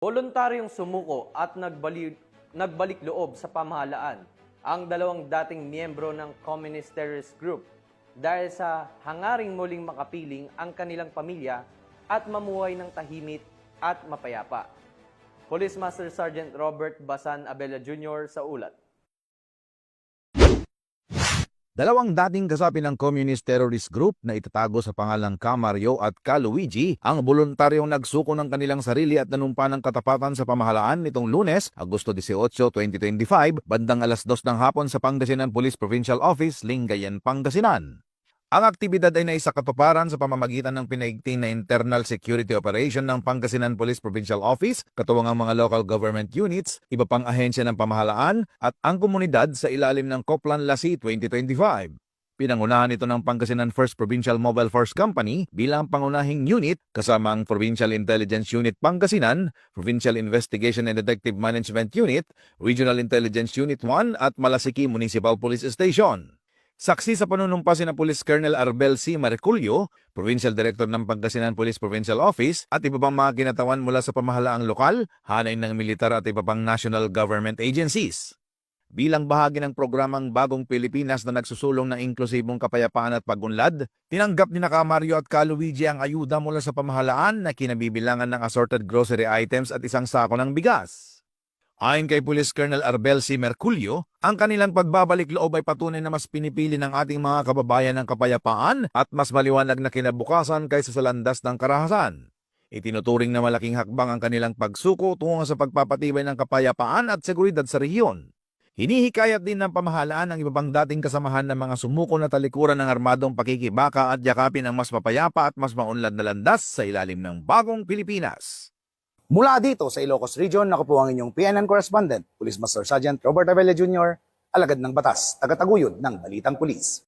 Voluntaryong sumuko at nagbalik loob sa pamahalaan ang dalawang dating miyembro ng Communist Terrorist Group dahil sa hangaring muling makapiling ang kanilang pamilya at mamuhay ng tahimik at mapayapa. Police Master Sergeant Robert Basan Abella Jr. sa ulat. Dalawang dating kasapi ng Communist Terrorist Group na itatago sa pangalang Ka Mario at Ka Luigi ang voluntaryong nagsuko ng kanilang sarili at nanumpa ng katapatan sa pamahalaan nitong Lunes, Agosto 18, 2025, bandang alas 2 ng hapon sa Pangasinan Police Provincial Office, Lingayen, Pangasinan. Ang aktibidad ay naisakatuparan sa pamamagitan ng pinaigting na internal security operation ng Pangasinan Police Provincial Office, katuwang ang mga local government units, iba pang ahensya ng pamahalaan at ang komunidad sa ilalim ng Coplan Lassi 2025. Pinangunahan ito ng Pangasinan First Provincial Mobile Force Company bilang pangunahing unit kasama ang Provincial Intelligence Unit Pangasinan, Provincial Investigation and Detective Management Unit, Regional Intelligence Unit 1 at Malasiki Municipal Police Station. Saksi sa panunumpa sina Police Colonel Arbel C. Marculio, Provincial Director ng Pangasinan Police Provincial Office at iba pang mga kinatawan mula sa pamahalaang lokal, hanay ng militar at iba pang national government agencies. Bilang bahagi ng programang Bagong Pilipinas na nagsusulong ng inklusibong kapayapaan at pagunlad, tinanggap ni Ka Mario at Ka Luigi ang ayuda mula sa pamahalaan na kinabibilangan ng assorted grocery items at isang sako ng bigas. Ayon kay Police Colonel Arbel C. Merculio, ang kanilang pagbabalik loob ay patunay na mas pinipili ng ating mga kababayan ng kapayapaan at mas maliwanag na kinabukasan kaysa sa landas ng karahasan. Itinuturing na malaking hakbang ang kanilang pagsuko tungo sa pagpapatibay ng kapayapaan at seguridad sa rehiyon. Hinihikayat din ng pamahalaan ang iba pang dating kasamahan ng mga sumuko na talikuran ng armadong pakikibaka at yakapin ang mas mapayapa at mas maunlad na landas sa ilalim ng Bagong Pilipinas. Mula dito sa Ilocos Region, ako po ang inyong PNN correspondent, Police Master Sergeant Robert Abella Jr., alagad ng batas, tagataguyod ng Balitang Pulis.